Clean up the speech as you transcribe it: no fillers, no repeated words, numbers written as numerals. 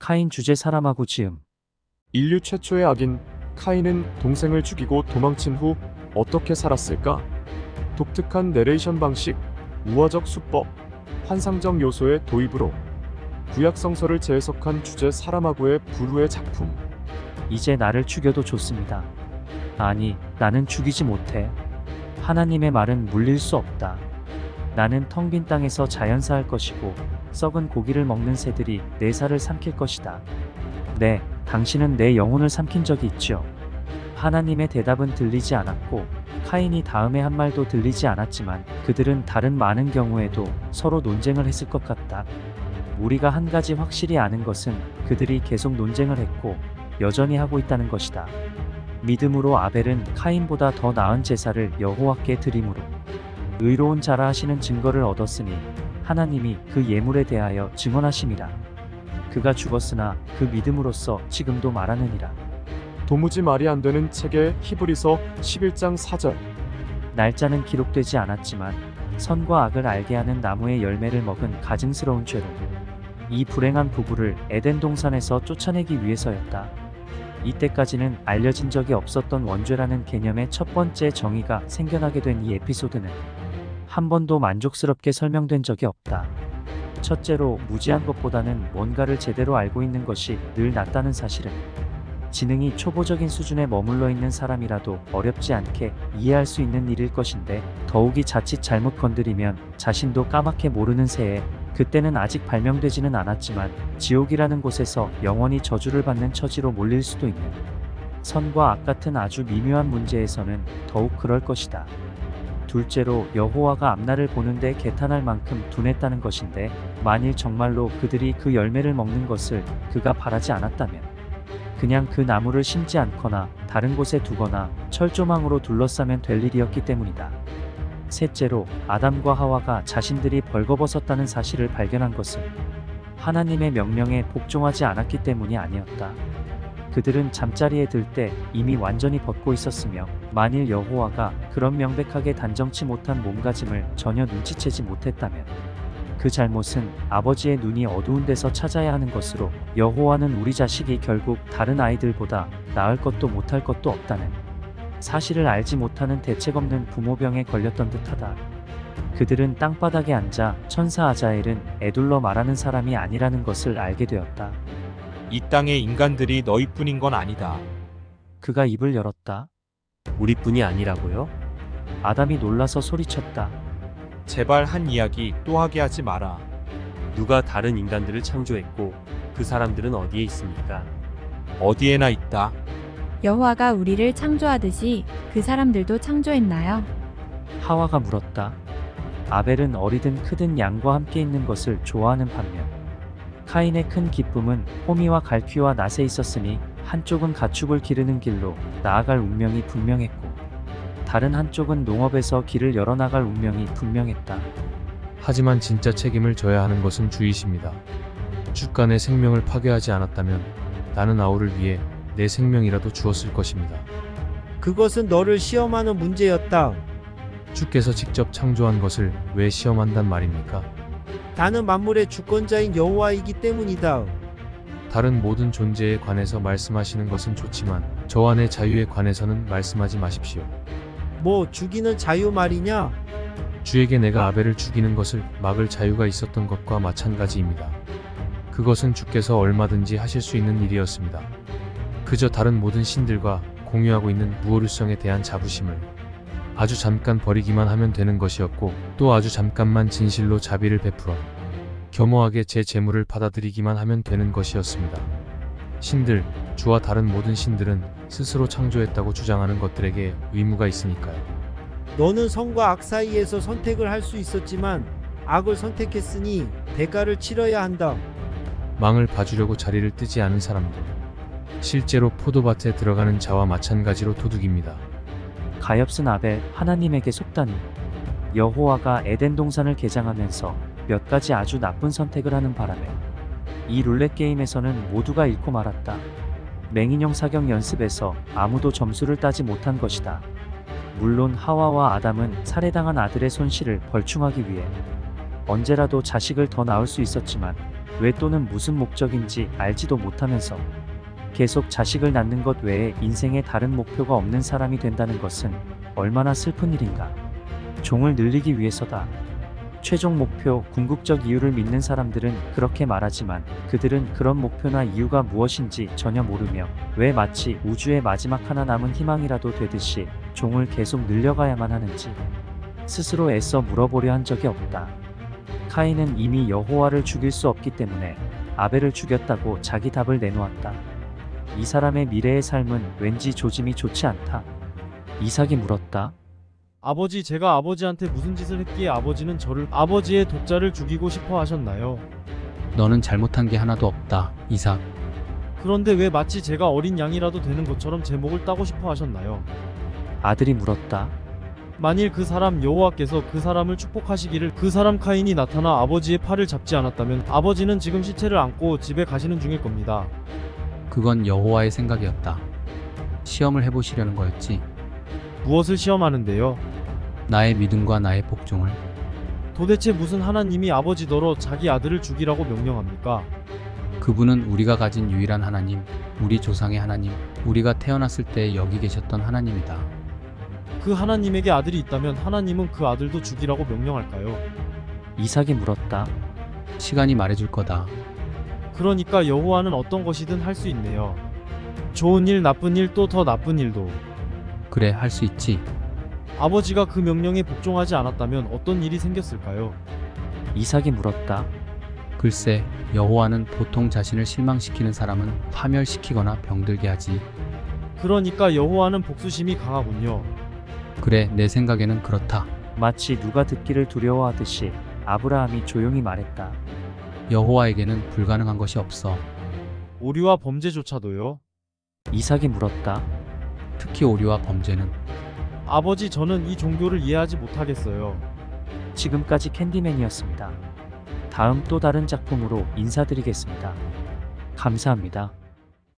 카인 주제 사람하고 지음. 인류 최초의 악인 카인은 동생을 죽이고 도망친 후 어떻게 살았을까? 독특한 내레이션 방식, 우화적 수법, 환상적 요소의 도입으로 구약 성서를 재해석한 주제 사람하고의 불후의 작품. 이제 나를 죽여도 좋습니다. 아니, 나는 죽이지 못해. 하나님의 말은 물릴 수 없다. 나는 텅 빈 땅에서 자연사할 것이고 썩은 고기를 먹는 새들이 내 살을 삼킬 것이다. 네, 당신은 내 영혼을 삼킨 적이 있죠. 하나님의 대답은 들리지 않았고 카인이 다음에 한 말도 들리지 않았지만 그들은 다른 많은 경우에도 서로 논쟁을 했을 것 같다. 우리가 한 가지 확실히 아는 것은 그들이 계속 논쟁을 했고 여전히 하고 있다는 것이다. 믿음으로 아벨은 카인보다 더 나은 제사를 여호와께 드림으로 의로운 자라 하시는 증거를 얻었으니 하나님이 그 예물에 대하여 증언하심이라. 그가 죽었으나 그 믿음으로써 지금도 말하느니라. 도무지 말이 안 되는 책의 히브리서 11장 4절. 날짜는 기록되지 않았지만 선과 악을 알게 하는 나무의 열매를 먹은 가증스러운 죄로 이 불행한 부부를 에덴 동산에서 쫓아내기 위해서였다. 이때까지는 알려진 적이 없었던 원죄라는 개념의 첫 번째 정의가 생겨나게 된 이 에피소드는 한 번도 만족스럽게 설명된 적이 없다. 첫째로 무지한 것보다는 뭔가를 제대로 알고 있는 것이 늘 낫다는 사실은 지능이 초보적인 수준에 머물러 있는 사람이라도 어렵지 않게 이해할 수 있는 일일 것인데 더욱이 자칫 잘못 건드리면 자신도 까맣게 모르는 새에 그때는 아직 발명되지는 않았지만 지옥이라는 곳에서 영원히 저주를 받는 처지로 몰릴 수도 있는 선과 악 같은 아주 미묘한 문제에서는 더욱 그럴 것이다. 둘째로 여호와가 앞날을 보는데 개탄할 만큼 둔했다는 것인데 만일 정말로 그들이 그 열매를 먹는 것을 그가 바라지 않았다면 그냥 그 나무를 심지 않거나 다른 곳에 두거나 철조망으로 둘러싸면 될 일이었기 때문이다. 셋째로 아담과 하와가 자신들이 벌거벗었다는 사실을 발견한 것은 하나님의 명령에 복종하지 않았기 때문이 아니었다. 그들은 잠자리에 들 때 이미 완전히 벗고 있었으며 만일 여호와가 그런 명백하게 단정치 못한 몸가짐을 전혀 눈치채지 못했다면 그 잘못은 아버지의 눈이 어두운 데서 찾아야 하는 것으로 여호와는 우리 자식이 결국 다른 아이들보다 나을 것도 못할 것도 없다는 사실을 알지 못하는 대책 없는 부모병에 걸렸던 듯하다. 그들은 땅바닥에 앉아 천사 아자엘은 에둘러 말하는 사람이 아니라는 것을 알게 되었다. 이 땅의 인간들이 너희뿐인 건 아니다. 그가 입을 열었다. 우리뿐이 아니라고요? 아담이 놀라서 소리쳤다. 제발 한 이야기 또 하게 하지 마라. 누가 다른 인간들을 창조했고 그 사람들은 어디에 있습니까? 어디에나 있다. 여호와가 우리를 창조하듯이 그 사람들도 창조했나요? 하와가 물었다. 아벨은 어리든 크든 양과 함께 있는 것을 좋아하는 반면 카인의 큰 기쁨은 호미와 갈퀴와 낫에 있었으니 한쪽은 가축을 기르는 길로 나아갈 운명이 분명했고 다른 한쪽은 농업에서 길을 열어나갈 운명이 분명했다. 하지만 진짜 책임을 져야 하는 것은 주이십니다. 주간의 생명을 파괴하지 않았다면 나는 아우를 위해 내 생명이라도 주었을 것입니다. 그것은 너를 시험하는 문제였다. 주께서 직접 창조한 것을 왜 시험한단 말입니까? 나는 만물의 주권자인 여호와이기 때문이다. 다른 모든 존재에 관해서 말씀하시는 것은 좋지만 저 안의 자유에 관해서는 말씀하지 마십시오. 뭐 죽이는 자유 말이냐? 주에게 내가 아벨을 죽이는 것을 막을 자유가 있었던 것과 마찬가지입니다. 그것은 주께서 얼마든지 하실 수 있는 일이었습니다. 그저 다른 모든 신들과 공유하고 있는 무오류성에 대한 자부심을 아주 잠깐 버리기만 하면 되는 것이었고 또 아주 잠깐만 진실로 자비를 베풀어 겸허하게 제 재물을 받아들이기만 하면 되는 것이었습니다. 신들, 주와 다른 모든 신들은 스스로 창조했다고 주장하는 것들에게 의무가 있으니까요. 너는 선과 악 사이에서 선택을 할 수 있었지만 악을 선택했으니 대가를 치러야 한다. 망을 봐주려고 자리를 뜨지 않은 사람들. 실제로 포도밭에 들어가는 자와 마찬가지로 도둑입니다. 가엾은 아벨, 하나님에게 속다니. 여호와가 에덴 동산을 개장하면서 몇 가지 아주 나쁜 선택을 하는 바람에 이 룰렛 게임에서는 모두가 잃고 말았다. 맹인형 사격 연습에서 아무도 점수를 따지 못한 것이다. 물론 하와와 아담은 살해당한 아들의 손실을 벌충하기 위해 언제라도 자식을 더 낳을 수 있었지만 왜 또는 무슨 목적인지 알지도 못하면서 계속 자식을 낳는 것 외에 인생에 다른 목표가 없는 사람이 된다는 것은 얼마나 슬픈 일인가. 종을 늘리기 위해서다. 최종 목표, 궁극적 이유를 믿는 사람들은 그렇게 말하지만 그들은 그런 목표나 이유가 무엇인지 전혀 모르며 왜 마치 우주의 마지막 하나 남은 희망이라도 되듯이 종을 계속 늘려가야만 하는지 스스로 애써 물어보려 한 적이 없다. 카인은 이미 여호와를 죽일 수 없기 때문에 아벨을 죽였다고 자기 답을 내놓았다. 이 사람의 미래의 삶은 왠지 조짐이 좋지 않다. 이삭이 물었다. 아버지, 제가 아버지한테 무슨 짓을 했기에 아버지는 저를 아버지의 독자를 죽이고 싶어 하셨나요? 너는 잘못한 게 하나도 없다, 이삭. 그런데 왜 마치 제가 어린 양이라도 되는 것처럼 제 목을 따고 싶어 하셨나요? 아들이 물었다. 만일 그 사람 여호와께서 그 사람을 축복하시기를 그 사람 카인이 나타나 아버지의 팔을 잡지 않았다면 아버지는 지금 시체를 안고 집에 가시는 중일 겁니다. 그건 여호와의 생각이었다. 시험을 해보시려는 거였지. 무엇을 시험하는데요? 나의 믿음과 나의 복종을. 도대체 무슨 하나님이 아버지더러 자기 아들을 죽이라고 명령합니까? 그분은 우리가 가진 유일한 하나님, 우리 조상의 하나님, 우리가 태어났을 때 여기 계셨던 하나님이다. 그 하나님에게 아들이 있다면 하나님은 그 아들도 죽이라고 명령할까요? 이삭이 물었다. 시간이 말해줄 거다. 그러니까 여호와는 어떤 것이든 할 수 있네요. 좋은 일, 나쁜 일, 또 더 나쁜 일도. 그래, 할 수 있지. 아버지가 그 명령에 복종하지 않았다면 어떤 일이 생겼을까요? 이삭이 물었다. 글쎄, 여호와는 보통 자신을 실망시키는 사람은 파멸시키거나 병들게 하지. 그러니까 여호와는 복수심이 강하군요. 그래, 내 생각에는 그렇다. 마치 누가 듣기를 두려워하듯이 아브라함이 조용히 말했다. 여호와에게는 불가능한 것이 없어. 오류와 범죄조차도요? 이삭이 물었다. 특히 오류와 범죄는. 아버지, 저는 이 종교를 이해하지 못하겠어요. 지금까지 캔디맨이었습니다. 다음 또 다른 작품으로 인사드리겠습니다. 감사합니다.